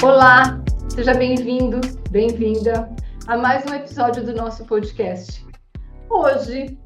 Olá, seja bem-vindo, bem-vinda a mais um episódio do nosso podcast. Hoje,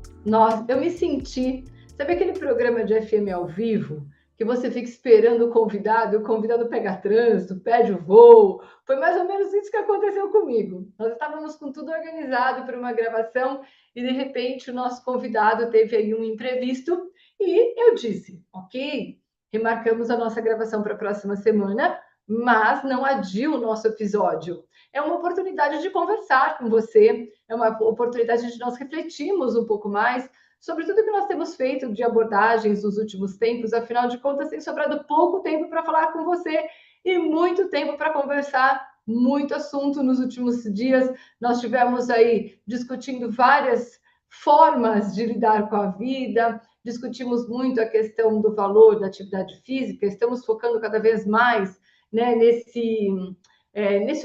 eu me senti, sabe aquele programa de FM ao vivo, que você fica esperando o convidado pega trânsito, pede o voo? Foi mais ou menos isso que aconteceu comigo. Nós estávamos com tudo organizado para uma gravação e, de repente, o nosso convidado teve aí um imprevisto e eu disse, ok, remarcamos a nossa gravação para a próxima semana, mas não adia o nosso episódio. É uma oportunidade de conversar com você, é uma oportunidade de nós refletirmos um pouco mais sobre tudo que nós temos feito de abordagens nos últimos tempos. Afinal de contas, tem sobrado pouco tempo para falar com você e muito tempo para conversar, muito assunto nos últimos dias. Nós tivemos aí discutindo várias formas de lidar com a vida, discutimos muito a questão do valor da atividade física, estamos focando cada vez mais, né, nesse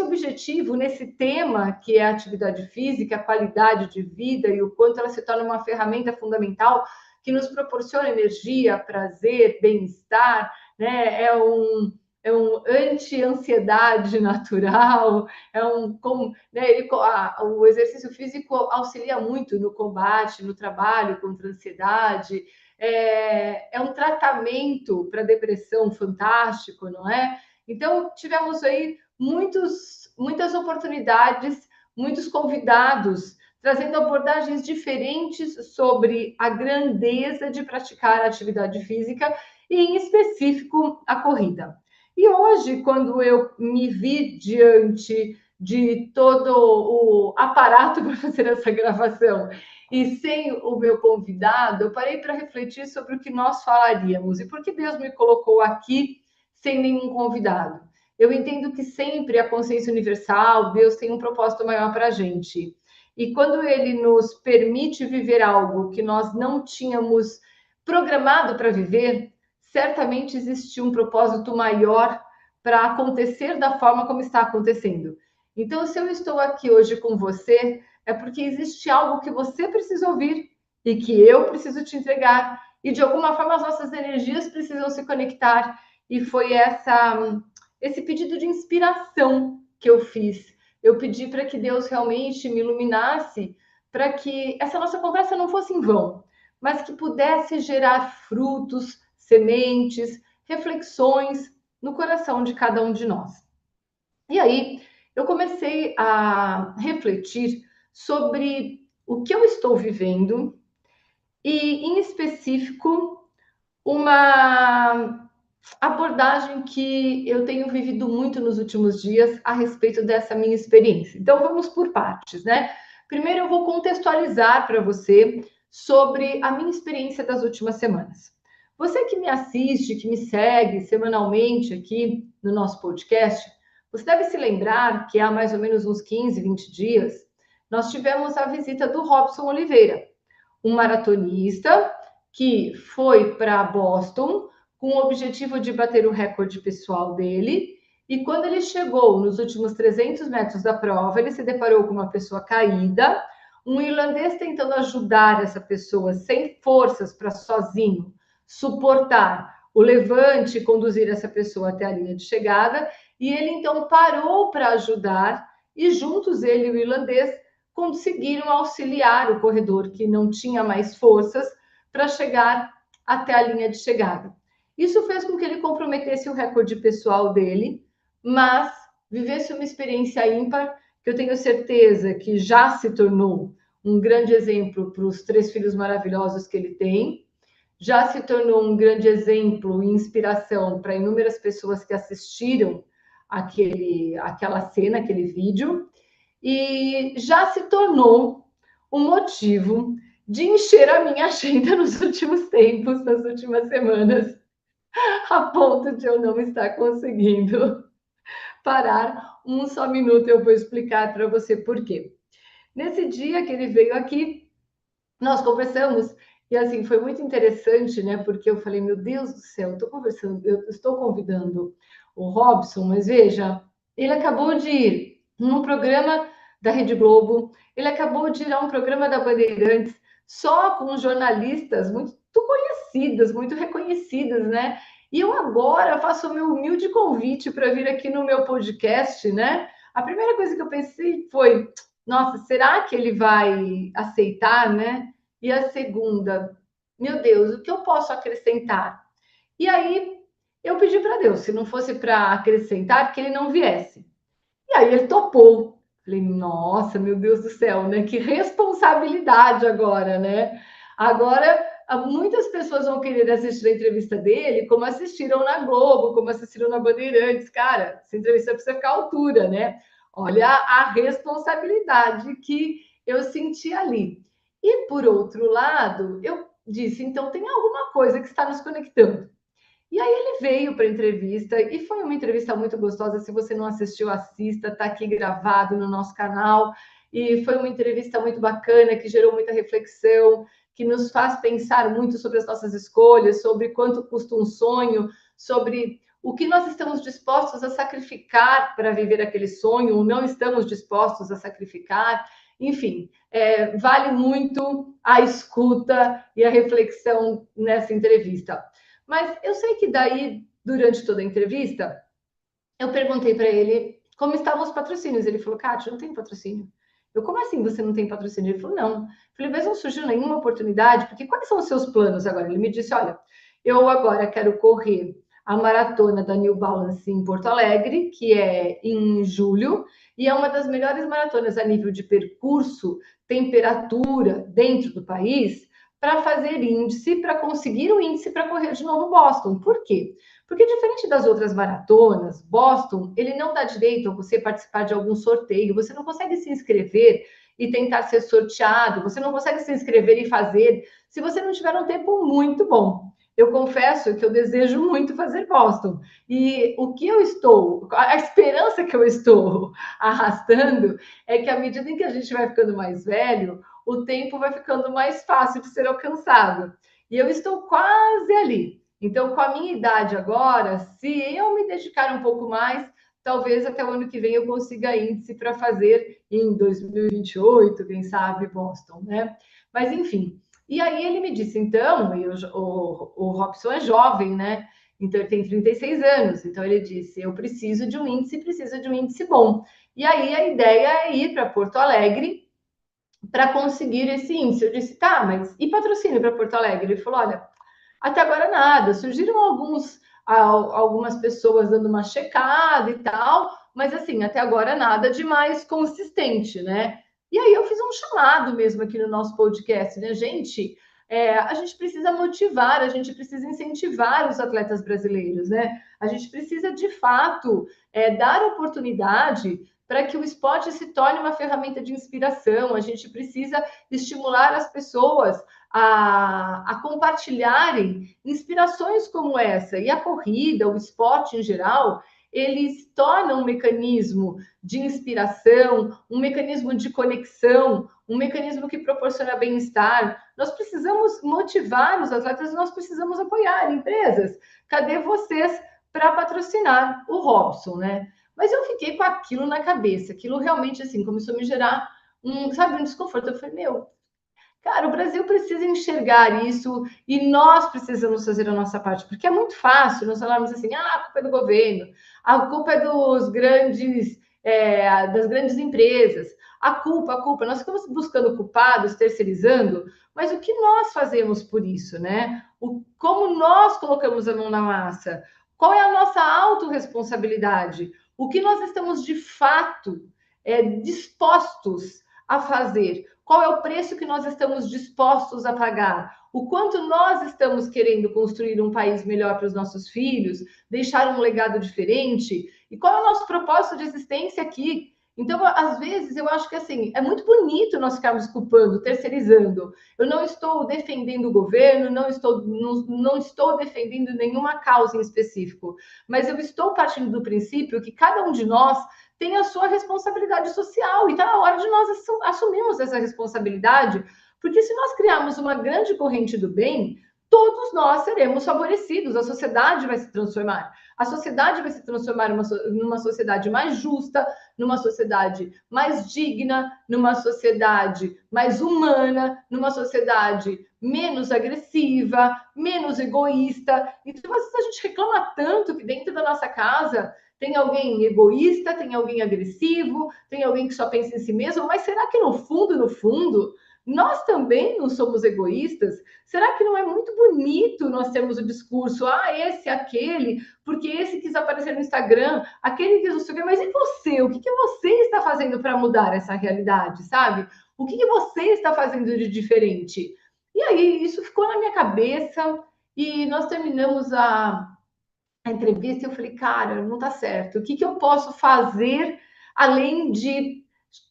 objetivo, nesse tema que é a atividade física, a qualidade de vida e o quanto ela se torna uma ferramenta fundamental que nos proporciona energia, prazer, bem-estar, né? É um anti-ansiedade natural, o exercício físico auxilia muito no combate, no trabalho contra a ansiedade, é um tratamento para depressão fantástico, não é? Então, tivemos aí muitas oportunidades, muitos convidados, trazendo abordagens diferentes sobre a grandeza de praticar a atividade física e, em específico, a corrida. E hoje, quando eu me vi diante de todo o aparato para fazer essa gravação e sem o meu convidado, eu parei para refletir sobre o que nós falaríamos e por que Deus me colocou aqui sem nenhum convidado. Eu entendo que sempre a consciência universal, Deus tem um propósito maior para a gente. E quando Ele nos permite viver algo que nós não tínhamos programado para viver, certamente existe um propósito maior para acontecer da forma como está acontecendo. Então, se eu estou aqui hoje com você, é porque existe algo que você precisa ouvir e que eu preciso te entregar. E, de alguma forma, as nossas energias precisam se conectar. E foi esse pedido de inspiração que eu fiz. Eu pedi para que Deus realmente me iluminasse, para que essa nossa conversa não fosse em vão, mas que pudesse gerar frutos, sementes, reflexões no coração de cada um de nós. E aí, eu comecei a refletir sobre o que eu estou vivendo e, em específico, uma abordagem que eu tenho vivido muito nos últimos dias a respeito dessa minha experiência. Então, vamos por partes, né? Primeiro, eu vou contextualizar para você sobre a minha experiência das últimas semanas. Você que me assiste, que me segue semanalmente aqui no nosso podcast, você deve se lembrar que há mais ou menos uns 15, 20 dias, nós tivemos a visita do Robson Oliveira, um maratonista que foi para Boston com o objetivo de bater o recorde pessoal dele. E quando ele chegou nos últimos 300 metros da prova, ele se deparou com uma pessoa caída, um irlandês tentando ajudar essa pessoa sem forças para sozinho suportar o levante e conduzir essa pessoa até a linha de chegada. E ele então parou para ajudar e juntos ele e o irlandês conseguiram auxiliar o corredor que não tinha mais forças para chegar até a linha de chegada. Isso fez com que ele comprometesse o recorde pessoal dele, mas vivesse uma experiência ímpar, que eu tenho certeza que já se tornou um grande exemplo para os 3 filhos maravilhosos que ele tem, já se tornou um grande exemplo e inspiração para inúmeras pessoas que assistiram aquela cena, aquele vídeo, e já se tornou um motivo de encher a minha agenda nos últimos tempos, nas últimas semanas, a ponto de eu não estar conseguindo parar um só minuto. Eu vou explicar para você por quê. Nesse dia que ele veio aqui, nós conversamos e assim foi muito interessante, né? Porque eu falei, meu Deus do céu, eu estou convidando o Robson, mas veja, ele acabou de ir num programa da Rede Globo, ele acabou de ir a um programa da Bandeirantes, só com jornalistas muito conhecidas, muito reconhecidas, né? E eu agora faço o meu humilde convite para vir aqui no meu podcast, né? A primeira coisa que eu pensei foi, nossa, será que ele vai aceitar, né? E a segunda, meu Deus, o que eu posso acrescentar? E aí eu pedi para Deus, se não fosse para acrescentar, que ele não viesse. E aí ele topou. Falei, nossa, meu Deus do céu, né? Que responsabilidade agora, né? Agora, muitas pessoas vão querer assistir a entrevista dele, como assistiram na Globo, como assistiram na Bandeirantes. Cara, essa entrevista precisa ficar à altura, né? Olha a responsabilidade que eu senti ali. E, por outro lado, eu disse, então tem alguma coisa que está nos conectando. E aí ele veio para a entrevista e foi uma entrevista muito gostosa. Se você não assistiu, assista, está aqui gravado no nosso canal. E foi uma entrevista muito bacana, que gerou muita reflexão, que nos faz pensar muito sobre as nossas escolhas, sobre quanto custa um sonho, sobre o que nós estamos dispostos a sacrificar para viver aquele sonho, ou não estamos dispostos a sacrificar. Enfim, vale muito a escuta e a reflexão nessa entrevista. Mas eu sei que daí, durante toda a entrevista, eu perguntei para ele como estavam os patrocínios. Ele falou, Kátia, não tem patrocínio. Eu, como assim você não tem patrocínio? Ele falou, não. Eu falei, mas não surgiu nenhuma oportunidade, porque quais são os seus planos agora? Ele me disse, olha, eu agora quero correr a maratona da New Balance em Porto Alegre, que é em julho, e é uma das melhores maratonas a nível de percurso, temperatura dentro do país, para fazer índice, para conseguir o índice para correr de novo Boston. Por quê? Porque diferente das outras maratonas, Boston, ele não dá direito a você participar de algum sorteio, você não consegue se inscrever e tentar ser sorteado, você não consegue se inscrever e fazer se você não tiver um tempo muito bom. Eu confesso que eu desejo muito fazer Boston. E o que eu estou, a esperança que eu estou arrastando é que à medida em que a gente vai ficando mais velho, o tempo vai ficando mais fácil de ser alcançado. E eu estou quase ali. Então, com a minha idade agora, se eu me dedicar um pouco mais, talvez até o ano que vem eu consiga índice para fazer em 2028, quem sabe, Boston, né? Mas, enfim. E aí ele me disse, então, o Robson é jovem, né? Então, ele tem 36 anos. Então, ele disse, eu preciso de um índice bom. E aí, a ideia é ir para Porto Alegre para conseguir esse índice. Eu disse, tá, mas e patrocínio para Porto Alegre? Ele falou, olha, até agora nada. Surgiram algumas pessoas dando uma checada e tal, mas assim, até agora nada de mais consistente, né? E aí eu fiz um chamado mesmo aqui no nosso podcast, né, gente? A gente precisa motivar, a gente precisa incentivar os atletas brasileiros, né? A gente precisa, de fato, dar oportunidade para que o esporte se torne uma ferramenta de inspiração. A gente precisa estimular as pessoas a compartilharem inspirações como essa. E a corrida, o esporte em geral, eles tornam um mecanismo de inspiração, um mecanismo de conexão, um mecanismo que proporciona bem-estar. Nós precisamos motivar os atletas, nós precisamos apoiar empresas. Cadê vocês para patrocinar o Robson, né? Mas eu fiquei com aquilo na cabeça, aquilo realmente assim começou a me gerar um desconforto. Eu falei, meu, cara, o Brasil precisa enxergar isso e nós precisamos fazer a nossa parte, porque é muito fácil nós falarmos assim, a culpa é do governo, a culpa é das grandes empresas, a culpa, nós ficamos buscando culpados, terceirizando, mas o que nós fazemos por isso, né? Como nós colocamos a mão na massa? Qual é a nossa autorresponsabilidade? O que nós estamos de fato dispostos a fazer? Qual é o preço que nós estamos dispostos a pagar? O quanto nós estamos querendo construir um país melhor para os nossos filhos, deixar um legado diferente? E qual é o nosso propósito de existência aqui? Então, às vezes, eu acho que assim, é muito bonito nós ficarmos culpando, terceirizando. Eu não estou defendendo o governo, não estou defendendo nenhuma causa em específico, mas eu estou partindo do princípio que cada um de nós tem a sua responsabilidade social e está na hora de nós assumirmos essa responsabilidade, porque se nós criarmos uma grande corrente do bem, todos nós seremos favorecidos, a sociedade vai se transformar. A sociedade vai se transformar numa sociedade mais justa, numa sociedade mais digna, numa sociedade mais humana, numa sociedade menos agressiva, menos egoísta. Então, às vezes a gente reclama tanto que dentro da nossa casa tem alguém egoísta, tem alguém agressivo, tem alguém que só pensa em si mesmo, mas será que no fundo, no fundo, nós também não somos egoístas? Será que não é muito bonito nós termos o discurso, esse, aquele, porque esse quis aparecer no Instagram, aquele quis no Instagram, mas e você? O que você está fazendo para mudar essa realidade, sabe? O que você está fazendo de diferente? E aí, isso ficou na minha cabeça e nós terminamos a entrevista e eu falei, cara, não tá certo. O que eu posso fazer além de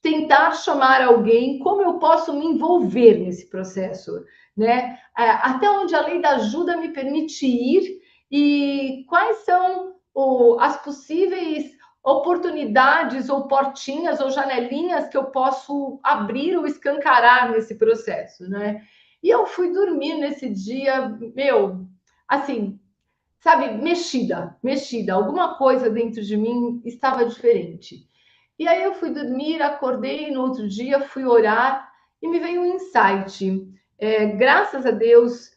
tentar chamar alguém? Como eu posso me envolver nesse processo, né? Até onde a lei da ajuda me permite ir e quais são as possíveis oportunidades ou portinhas ou janelinhas que eu posso abrir ou escancarar nesse processo, né? E eu fui dormir nesse dia, meu, assim, sabe, mexida. Alguma coisa dentro de mim estava diferente. E aí eu fui dormir, acordei no outro dia, fui orar e me veio um insight. Graças a Deus,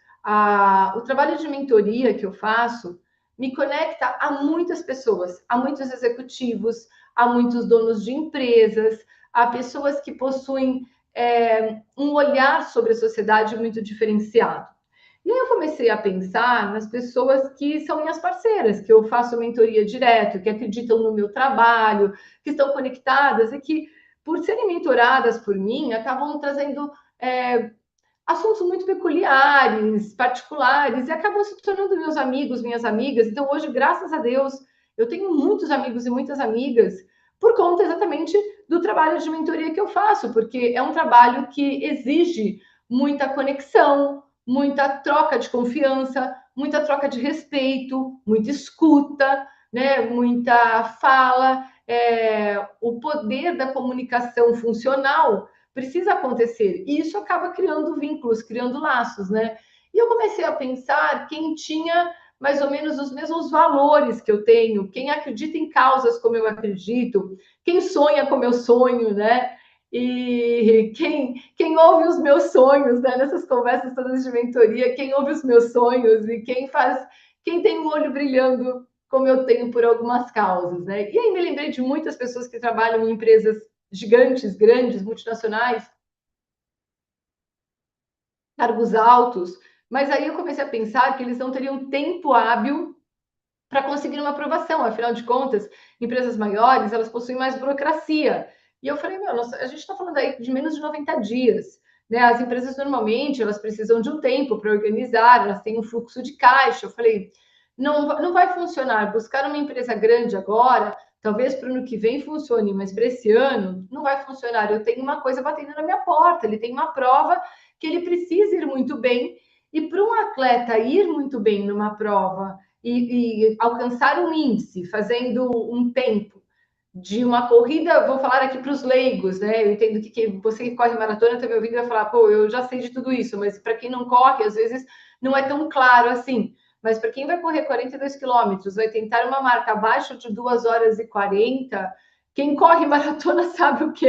o trabalho de mentoria que eu faço me conecta a muitas pessoas, a muitos executivos, a muitos donos de empresas, a pessoas que possuem um olhar sobre a sociedade muito diferenciado. E aí eu comecei a pensar nas pessoas que são minhas parceiras, que eu faço mentoria direto, que acreditam no meu trabalho, que estão conectadas e que, por serem mentoradas por mim, acabam trazendo assuntos muito peculiares, particulares, e acabam se tornando meus amigos, minhas amigas. Então, hoje, graças a Deus, eu tenho muitos amigos e muitas amigas por conta exatamente do trabalho de mentoria que eu faço, porque é um trabalho que exige muita conexão, muita troca de confiança, muita troca de respeito, muita escuta, né? Muita fala. O poder da comunicação funcional precisa acontecer. E isso acaba criando vínculos, criando laços, né? E eu comecei a pensar quem tinha mais ou menos os mesmos valores que eu tenho, quem acredita em causas como eu acredito, quem sonha como eu sonho, né? E quem ouve os meus sonhos, né? Nessas conversas todas de mentoria, quem ouve os meus sonhos e quem tem um olho brilhando como eu tenho por algumas causas, né? E aí me lembrei de muitas pessoas que trabalham em empresas gigantes, grandes, multinacionais, cargos altos, mas aí eu comecei a pensar que eles não teriam tempo hábil para conseguir uma aprovação, afinal de contas, empresas maiores, elas possuem mais burocracia. E eu falei, meu, nossa, a gente está falando aí de menos de 90 dias, né? As empresas normalmente, elas precisam de um tempo para organizar, elas têm um fluxo de caixa. Eu falei, não vai funcionar, buscar uma empresa grande agora, talvez para o ano que vem funcione, mas para esse ano não vai funcionar. Eu tenho uma coisa batendo na minha porta, ele tem uma prova que ele precisa ir muito bem, e para um atleta ir muito bem numa prova e alcançar um índice, fazendo um tempo de uma corrida, vou falar aqui para os leigos, né? Eu entendo que você que corre maratona está me ouvindo e vai falar, pô, eu já sei de tudo isso, mas para quem não corre, às vezes não é tão claro assim. Mas para quem vai correr 42 quilômetros, vai tentar uma marca abaixo de 2 horas e 40, quem corre maratona sabe o que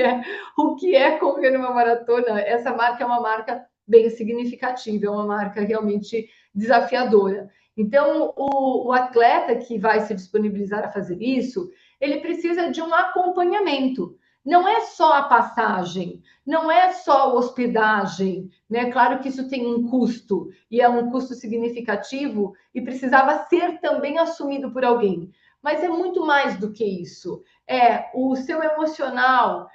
é correr uma maratona. Essa marca é uma marca bem significativa, é uma marca realmente desafiadora. Então, o atleta que vai se disponibilizar a fazer isso, ele precisa de um acompanhamento. Não é só a passagem, não é só a hospedagem, né? Claro que isso tem um custo e é um custo significativo e precisava ser também assumido por alguém. Mas é muito mais do que isso. É o seu emocional,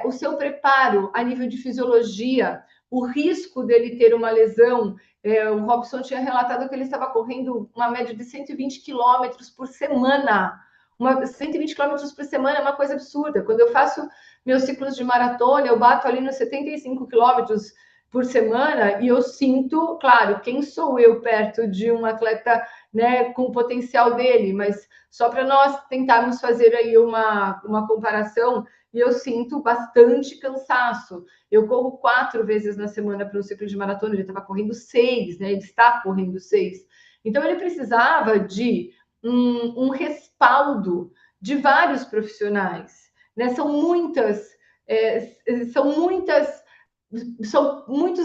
o seu preparo a nível de fisiologia, o risco dele ter uma lesão. O Robson tinha relatado que ele estava correndo uma média de 120 quilômetros por semana. 120 quilômetros por semana é uma coisa absurda. Quando eu faço meus ciclos de maratona, eu bato ali nos 75 quilômetros por semana e eu sinto, claro, quem sou eu perto de um atleta, né, com o potencial dele, mas só para nós tentarmos fazer aí uma comparação, e eu sinto bastante cansaço. Eu corro 4 vezes na semana para um ciclo de maratona, ele estava correndo 6, né? Ele está correndo 6. Então, ele precisava de um respaldo de vários profissionais, né? São muitos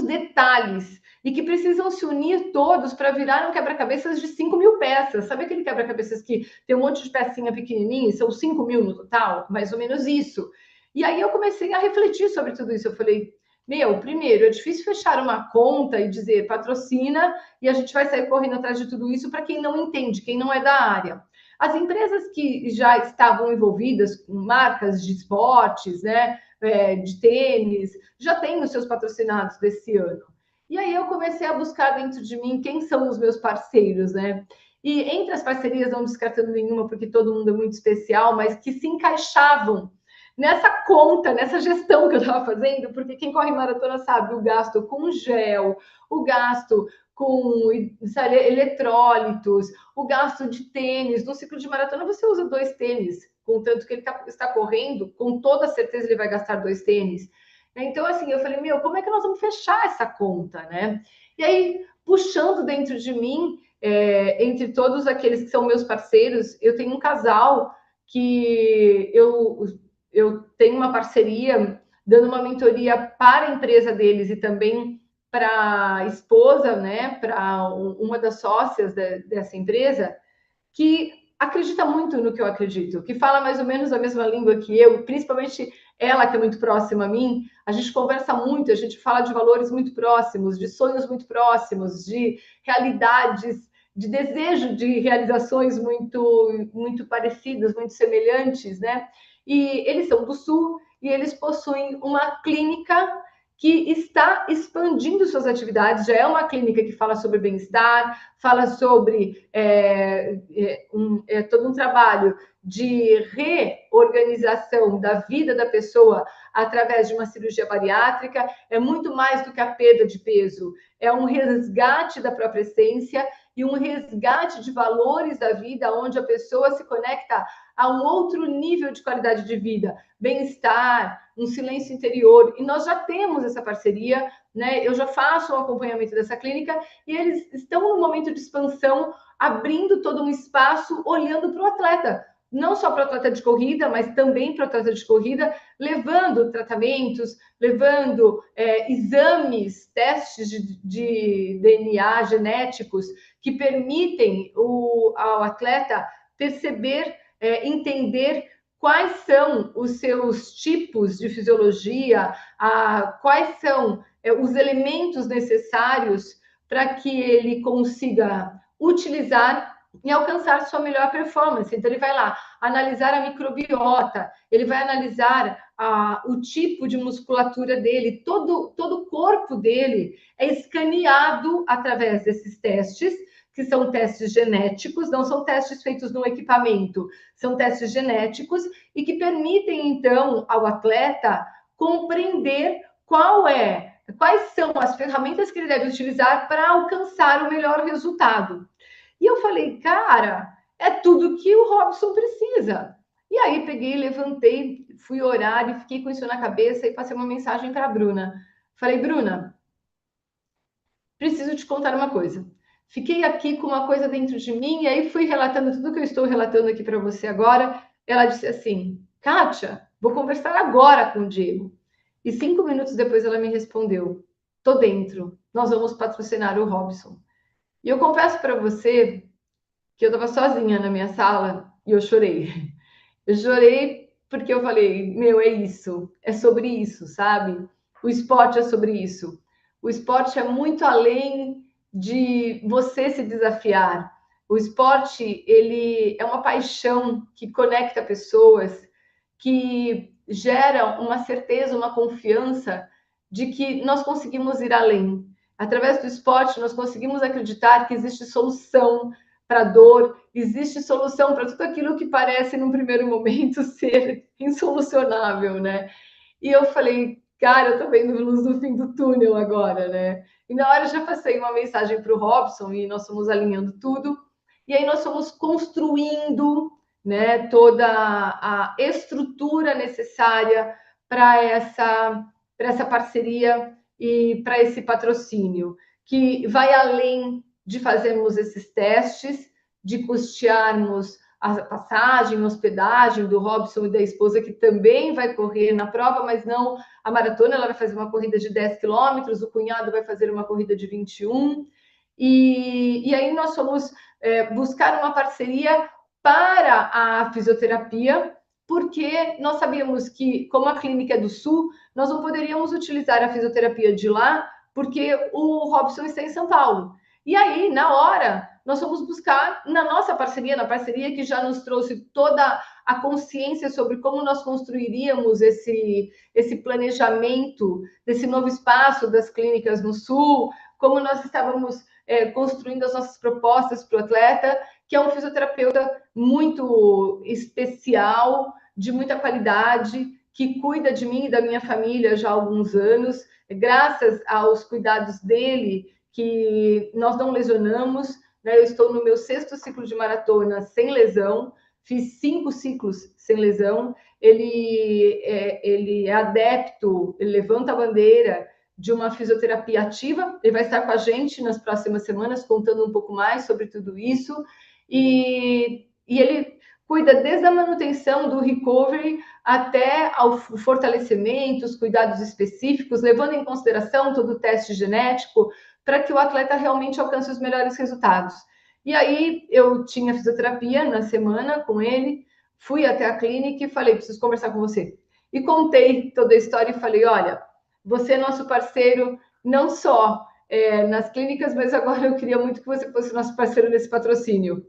detalhes e que precisam se unir todos para virar um quebra-cabeças de 5.000 peças. Sabe aquele quebra-cabeças que tem um monte de pecinha pequenininha, são 5.000 no total? Mais ou menos isso. E aí eu comecei a refletir sobre tudo isso. Eu falei, primeiro, é difícil fechar uma conta e dizer patrocina e a gente vai sair correndo atrás de tudo isso para quem não entende, quem não é da área. As empresas que já estavam envolvidas com marcas de esportes, né, de tênis, já têm os seus patrocinados desse ano. E aí eu comecei a buscar dentro de mim quem são os meus parceiros, né? E entre as parcerias, não descartando nenhuma, porque todo mundo é muito especial, mas que se encaixavam nessa conta, nessa gestão que eu estava fazendo, porque quem corre maratona sabe o gasto com gel, o gasto com eletrólitos, o gasto de tênis. No ciclo de maratona, você usa 2 tênis, contanto que ele está correndo, com toda certeza ele vai gastar 2 tênis. Então, assim, eu falei, como é que nós vamos fechar essa conta, né? E aí, puxando dentro de mim, entre todos aqueles que são meus parceiros, eu tenho um casal que eu tenho uma parceria dando uma mentoria para a empresa deles e também para a esposa, né, para uma das sócias dessa empresa, que acredita muito no que eu acredito, que fala mais ou menos a mesma língua que eu, principalmente ela, que é muito próxima a mim. A gente conversa muito, a gente fala de valores muito próximos, de sonhos muito próximos, de realidades, de desejo de realizações muito parecidas, muito semelhantes, né? E eles são do Sul e eles possuem uma clínica que está expandindo suas atividades, já é uma clínica que fala sobre bem-estar, fala sobre todo um trabalho de reorganização da vida da pessoa através de uma cirurgia bariátrica. É muito mais do que a perda de peso, é um resgate da própria essência e um resgate de valores da vida, onde a pessoa se conecta a um outro nível de qualidade de vida, bem-estar, um silêncio interior. E nós já temos essa parceria, né? Eu já faço o acompanhamento dessa clínica e eles estão no momento de expansão, abrindo todo um espaço, olhando para o atleta, não só para o atleta de corrida, mas também para o atleta de corrida, levando tratamentos, levando exames, testes de DNA genéticos que permitem ao atleta perceber, entender quais são os seus tipos de fisiologia, quais são os elementos necessários para que ele consiga utilizar e alcançar sua melhor performance. Então, ele vai lá analisar a microbiota, ele vai analisar o tipo de musculatura dele, todo o corpo dele é escaneado através desses testes, que são testes genéticos, não são testes feitos no equipamento, são testes genéticos e que permitem, então, ao atleta compreender quais são as ferramentas que ele deve utilizar para alcançar o melhor resultado. E eu falei, cara, é tudo que o Robson precisa. E aí peguei, levantei, fui orar e fiquei com isso na cabeça e passei uma mensagem para a Bruna. Falei, Bruna, preciso te contar uma coisa. Fiquei aqui com uma coisa dentro de mim e aí fui relatando tudo que eu estou relatando aqui para você agora. Ela disse assim, Kátia, vou conversar agora com o Diego. E 5 minutos depois ela me respondeu, tô dentro, nós vamos patrocinar o Robson. E eu confesso para você que eu estava sozinha na minha sala e eu chorei. Eu chorei porque eu falei, é isso, é sobre isso, sabe? O esporte é sobre isso. O esporte é muito além de você se desafiar. O esporte, ele é uma paixão que conecta pessoas, que gera uma certeza, uma confiança de que nós conseguimos ir além. Através do esporte, nós conseguimos acreditar que existe solução para a dor, existe solução para tudo aquilo que parece, num primeiro momento, ser insolucionável, né? E eu falei, cara, eu tô vendo luz no fim do túnel agora, né? E na hora eu já passei uma mensagem para o Robson e nós fomos alinhando tudo. E aí nós fomos construindo né, toda a estrutura necessária para essa parceria e para esse patrocínio, que vai além de fazermos esses testes, de custearmos a passagem, a hospedagem do Robson e da esposa, que também vai correr na prova, mas não a maratona. Ela vai fazer uma corrida de 10 quilômetros, o cunhado vai fazer uma corrida de 21. E aí nós fomos buscar uma parceria para a fisioterapia, porque nós sabíamos que, como a clínica é do Sul, nós não poderíamos utilizar a fisioterapia de lá, porque o Robson está em São Paulo. E aí, na hora, nós fomos buscar na nossa parceria, na parceria que já nos trouxe toda a consciência sobre como nós construiríamos esse planejamento desse novo espaço das clínicas no Sul, como nós estávamos construindo as nossas propostas para o atleta, que é um fisioterapeuta muito especial, de muita qualidade, que cuida de mim e da minha família já há alguns anos, graças aos cuidados dele, que nós não lesionamos, né? Eu estou no meu 6º ciclo de maratona sem lesão, fiz 5 ciclos sem lesão. Ele é adepto, ele levanta a bandeira de uma fisioterapia ativa. Ele vai estar com a gente nas próximas semanas, contando um pouco mais sobre tudo isso. E ele cuida desde a manutenção do recovery até ao fortalecimento, os cuidados específicos, levando em consideração todo o teste genético, para que o atleta realmente alcance os melhores resultados. E aí eu tinha fisioterapia na semana com ele, fui até a clínica e falei, preciso conversar com você. E contei toda a história e falei, olha, você é nosso parceiro não só nas clínicas, mas agora eu queria muito que você fosse nosso parceiro nesse patrocínio.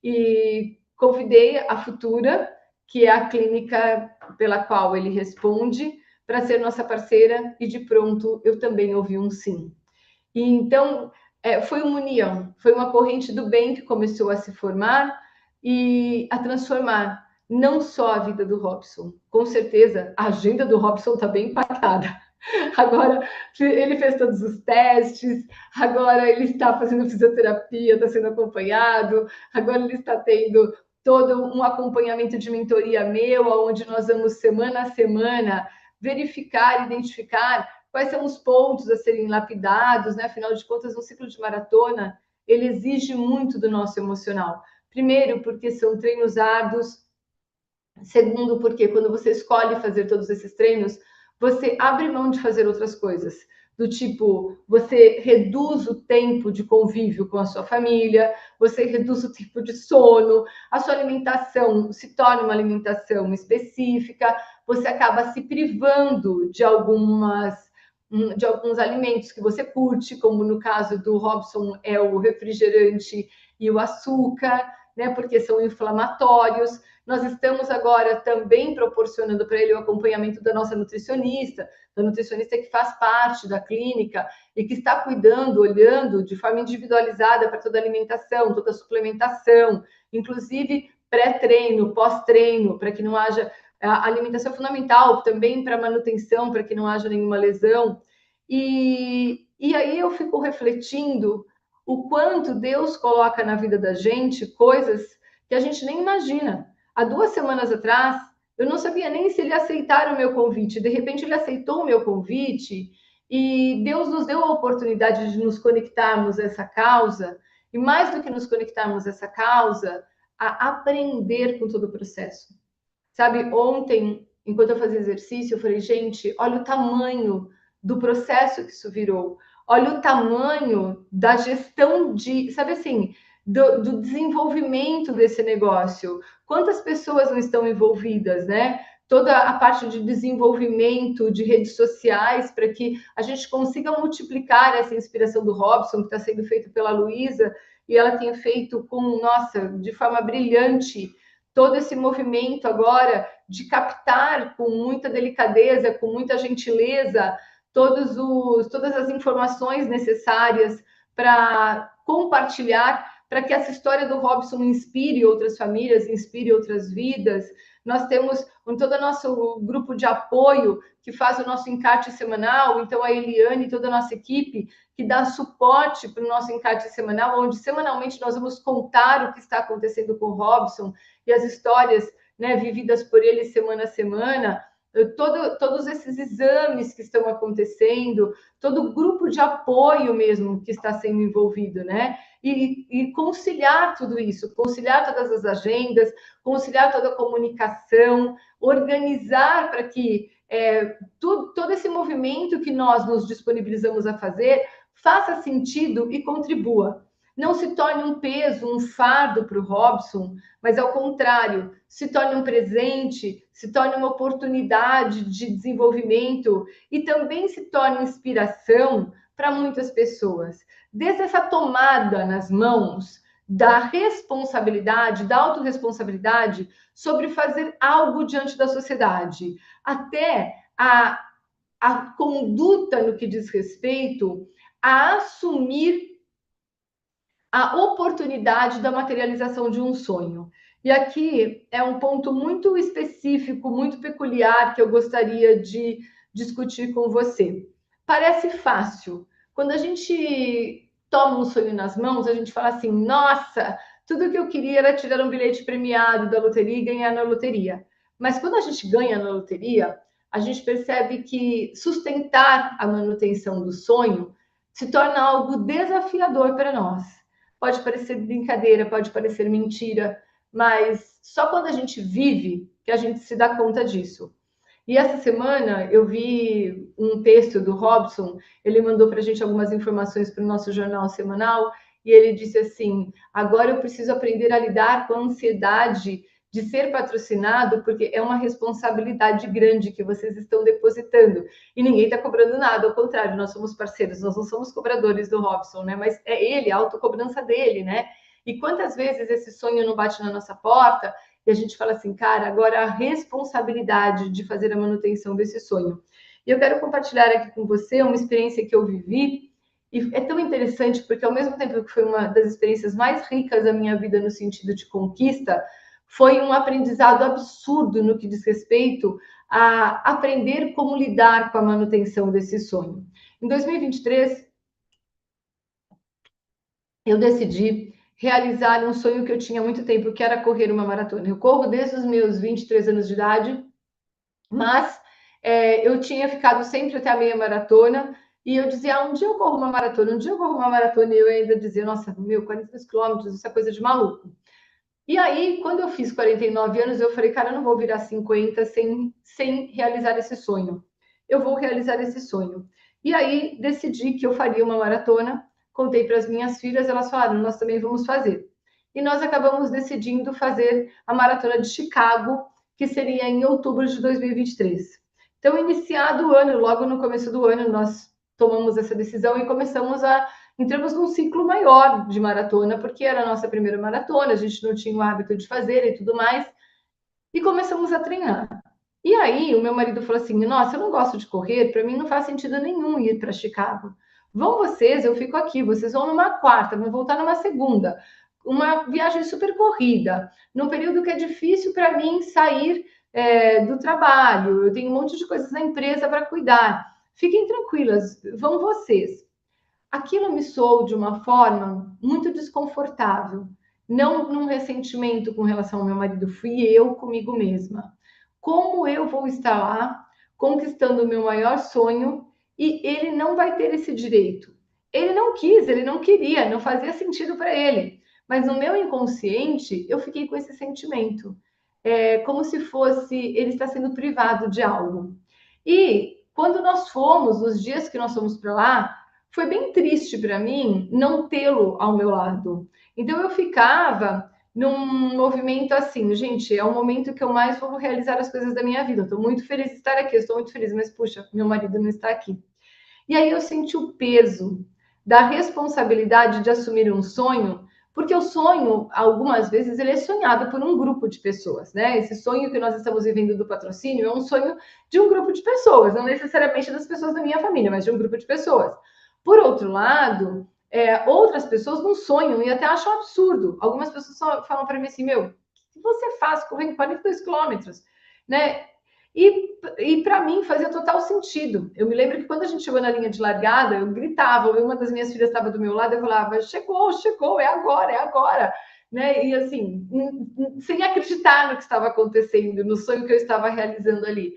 E convidei a Futura, que é a clínica pela qual ele responde, para ser nossa parceira, e de pronto eu também ouvi um sim. E então foi uma união, foi uma corrente do bem que começou a se formar e a transformar não só a vida do Robson, com certeza a agenda do Robson está bem impactada. Agora ele fez todos os testes, agora ele está fazendo fisioterapia, está sendo acompanhado, agora ele está tendo todo um acompanhamento de mentoria meu, onde nós vamos semana a semana verificar, identificar quais são os pontos a serem lapidados, né? Afinal de contas, um ciclo de maratona, ele exige muito do nosso emocional. Primeiro, porque são treinos árduos. Segundo, porque quando você escolhe fazer todos esses treinos, você abre mão de fazer outras coisas. Do tipo, você reduz o tempo de convívio com a sua família, você reduz o tempo de sono, a sua alimentação se torna uma alimentação específica, você acaba se privando de alguns alimentos que você curte, como no caso do Robson é o refrigerante e o açúcar, né, porque são inflamatórios. Nós estamos agora também proporcionando para ele o acompanhamento da nossa nutricionista, da nutricionista que faz parte da clínica e que está cuidando, olhando de forma individualizada para toda a alimentação, toda a suplementação, inclusive pré-treino, pós-treino, para que não haja... A alimentação é fundamental também para manutenção, para que não haja nenhuma lesão. E aí eu fico refletindo o quanto Deus coloca na vida da gente coisas que a gente nem imagina. Há 2 semanas atrás, eu não sabia nem se ele aceitara o meu convite. De repente, ele aceitou o meu convite e Deus nos deu a oportunidade de nos conectarmos a essa causa. E mais do que nos conectarmos a essa causa, a aprender com todo o processo. Sabe, ontem, enquanto eu fazia exercício, eu falei, gente, olha o tamanho do processo que isso virou. Olha o tamanho da gestão de, sabe assim, do desenvolvimento desse negócio. Quantas pessoas não estão envolvidas, né? Toda a parte de desenvolvimento de redes sociais para que a gente consiga multiplicar essa inspiração do Robson, que está sendo feito pela Luísa, e ela tem feito com, nossa, de forma brilhante, todo esse movimento agora de captar com muita delicadeza, com muita gentileza, todas as informações necessárias para compartilhar, para que essa história do Robson inspire outras famílias, inspire outras vidas. Nós temos todo o nosso grupo de apoio que faz o nosso encarte semanal, então a Eliane e toda a nossa equipe, que que dá suporte para o nosso encarte semanal, onde semanalmente nós vamos contar o que está acontecendo com o Robson e as histórias, né, vividas por ele semana a semana, todos esses exames que estão acontecendo, todo o grupo de apoio mesmo que está sendo envolvido, né? E conciliar tudo isso, conciliar todas as agendas, conciliar toda a comunicação, organizar para que todo esse movimento que nós nos disponibilizamos a fazer faça sentido e contribua. Não se torne um peso, um fardo para o Robson, mas ao contrário, se torne um presente, se torne uma oportunidade de desenvolvimento e também se torne inspiração para muitas pessoas. Desde essa tomada nas mãos da responsabilidade, da autorresponsabilidade sobre fazer algo diante da sociedade, até a conduta no que diz respeito a assumir a oportunidade da materialização de um sonho. E aqui é um ponto muito específico, muito peculiar, que eu gostaria de discutir com você. Parece fácil. Quando a gente toma um sonho nas mãos, a gente fala assim: nossa, tudo que eu queria era tirar um bilhete premiado da loteria e ganhar na loteria. Mas quando a gente ganha na loteria, a gente percebe que sustentar a manutenção do sonho se torna algo desafiador para nós. Pode parecer brincadeira, pode parecer mentira, mas só quando a gente vive que a gente se dá conta disso. E essa semana eu vi um texto do Robson, ele mandou para a gente algumas informações para o nosso jornal semanal, e ele disse assim: agora eu preciso aprender a lidar com a ansiedade de ser patrocinado, porque é uma responsabilidade grande que vocês estão depositando. E ninguém está cobrando nada, ao contrário, nós somos parceiros, nós não somos cobradores do Robson, né? Mas é ele, a autocobrança dele, né? E quantas vezes esse sonho não bate na nossa porta e a gente fala assim, cara, agora a responsabilidade de fazer a manutenção desse sonho. E eu quero compartilhar aqui com você uma experiência que eu vivi, e é tão interessante porque ao mesmo tempo que foi uma das experiências mais ricas da minha vida no sentido de conquista, foi um aprendizado absurdo no que diz respeito a aprender como lidar com a manutenção desse sonho. Em 2023, eu decidi realizar um sonho que eu tinha há muito tempo, que era correr uma maratona. Eu corro desde os meus 23 anos de idade, mas eu tinha ficado sempre até a meia maratona, e eu dizia, um dia eu corro uma maratona, um dia eu corro uma maratona, e eu ainda dizia, nossa, 42 quilômetros, isso é coisa de maluco. E aí, quando eu fiz 49 anos, eu falei, cara, eu não vou virar 50 sem realizar esse sonho. Eu vou realizar esse sonho. E aí, decidi que eu faria uma maratona, contei para as minhas filhas, elas falaram, nós também vamos fazer. E nós acabamos decidindo fazer a Maratona de Chicago, que seria em outubro de 2023. Então, iniciado o ano, logo no começo do ano, nós tomamos essa decisão e começamos entramos num ciclo maior de maratona, porque era a nossa primeira maratona, a gente não tinha o hábito de fazer e tudo mais, e começamos a treinar. E aí, o meu marido falou assim: nossa, eu não gosto de correr, para mim não faz sentido nenhum ir para Chicago. Vão vocês, eu fico aqui, vocês vão numa quarta, vão voltar numa segunda. Uma viagem super corrida, num período que é difícil para mim sair do trabalho, eu tenho um monte de coisas na empresa para cuidar. Fiquem tranquilas, vão vocês. Aquilo me soou de uma forma muito desconfortável, não num ressentimento com relação ao meu marido, fui eu comigo mesma. Como eu vou estar lá conquistando o meu maior sonho e ele não vai ter esse direito? Ele não quis, ele não queria, não fazia sentido para ele. Mas no meu inconsciente, eu fiquei com esse sentimento. É como se fosse ele está sendo privado de algo. E quando nós fomos, nos dias que nós fomos para lá, foi bem triste para mim não tê-lo ao meu lado. Então eu ficava num movimento assim, gente, é o momento que eu mais vou realizar as coisas da minha vida. Estou muito feliz de estar aqui, estou muito feliz, mas puxa, meu marido não está aqui. E aí eu senti o peso da responsabilidade de assumir um sonho, porque o sonho, algumas vezes, ele é sonhado por um grupo de pessoas, né? Esse sonho que nós estamos vivendo do patrocínio é um sonho de um grupo de pessoas, não necessariamente das pessoas da minha família, mas de um grupo de pessoas. Por outro lado, outras pessoas não sonham e até acham absurdo. Algumas pessoas falam para mim assim, meu, o que você faz correndo 42 quilômetros? Né? E para mim fazia total sentido. Eu me lembro que quando a gente chegou na linha de largada, eu gritava, uma das minhas filhas estava do meu lado, eu falava, chegou, é agora, né? E assim, sem acreditar no que estava acontecendo, no sonho que eu estava realizando ali.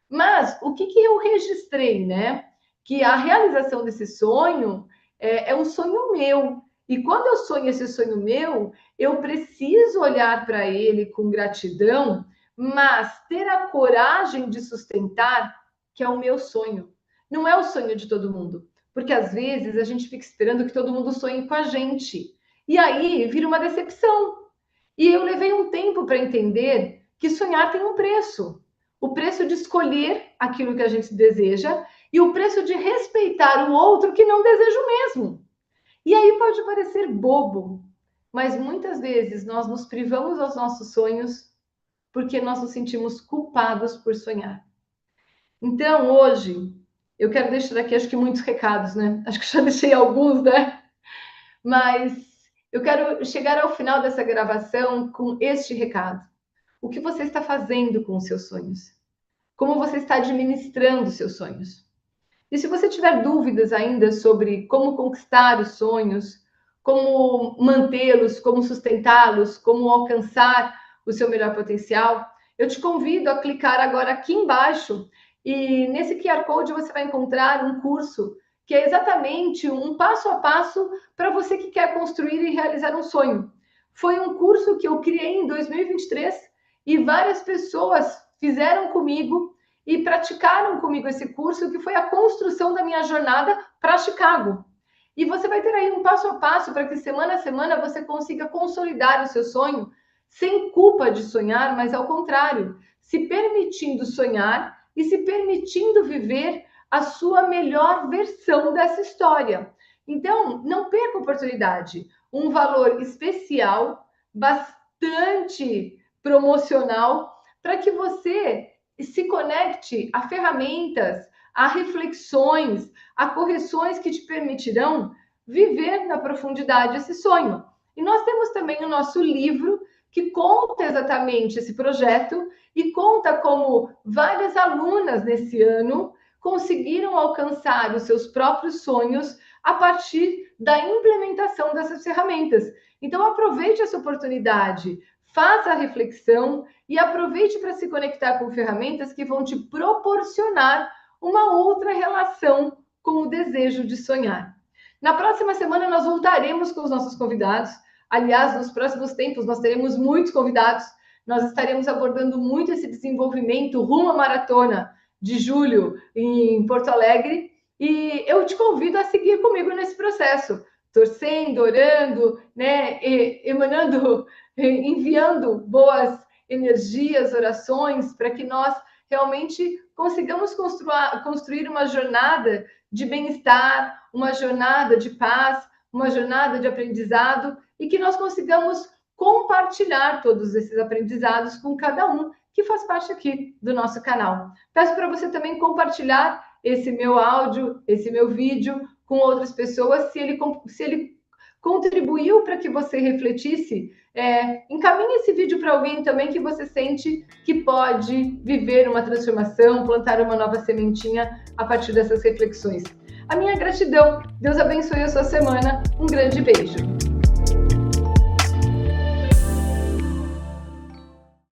Mas o que eu registrei, né? Que a realização desse sonho é um sonho meu. E quando eu sonho esse sonho meu, eu preciso olhar para ele com gratidão, mas ter a coragem de sustentar que é o meu sonho. Não é o sonho de todo mundo. Porque às vezes a gente fica esperando que todo mundo sonhe com a gente. E aí vira uma decepção. E eu levei um tempo para entender que sonhar tem um preço. O preço de escolher aquilo que a gente deseja e o preço de respeitar o outro que não deseja o mesmo. E aí pode parecer bobo, mas muitas vezes nós nos privamos aos nossos sonhos porque nós nos sentimos culpados por sonhar. Então, hoje, eu quero deixar aqui, acho que muitos recados, né? Acho que já deixei alguns, né? Mas eu quero chegar ao final dessa gravação com este recado. O que você está fazendo com os seus sonhos? Como você está administrando os seus sonhos? E se você tiver dúvidas ainda sobre como conquistar os sonhos, como mantê-los, como sustentá-los, como alcançar o seu melhor potencial, eu te convido a clicar agora aqui embaixo e nesse QR Code você vai encontrar um curso que é exatamente um passo a passo para você que quer construir e realizar um sonho. Foi um curso que eu criei em 2023 e várias pessoas fizeram comigo e praticaram comigo esse curso, que foi a construção da minha jornada para Chicago. E você vai ter aí um passo a passo para que semana a semana você consiga consolidar o seu sonho sem culpa de sonhar, mas ao contrário, se permitindo sonhar e se permitindo viver a sua melhor versão dessa história. Então, não perca a oportunidade. Um valor especial, bastante promocional, para que você se conecte a ferramentas, a reflexões, a correções que te permitirão viver na profundidade esse sonho. E nós temos também o nosso livro que conta exatamente esse projeto e conta como várias alunas nesse ano conseguiram alcançar os seus próprios sonhos a partir da implementação dessas ferramentas. Então aproveite essa oportunidade, faça a reflexão e aproveite para se conectar com ferramentas que vão te proporcionar uma outra relação com o desejo de sonhar. Na próxima semana nós voltaremos com os nossos convidados. Aliás, nos próximos tempos nós teremos muitos convidados. Nós estaremos abordando muito esse desenvolvimento rumo à maratona de julho em Porto Alegre. E eu te convido a seguir comigo nesse processo, torcendo, orando, né, emanando, enviando boas energias, orações, para que nós realmente consigamos construir uma jornada de bem-estar, uma jornada de paz, uma jornada de aprendizado e que nós consigamos compartilhar todos esses aprendizados com cada um que faz parte aqui do nosso canal. Peço para você também compartilhar esse meu áudio, esse meu vídeo com outras pessoas, se ele contribuiu para que você refletisse, encaminhe esse vídeo para alguém também que você sente que pode viver uma transformação, plantar uma nova sementinha a partir dessas reflexões. A minha gratidão, Deus abençoe a sua semana, um grande beijo.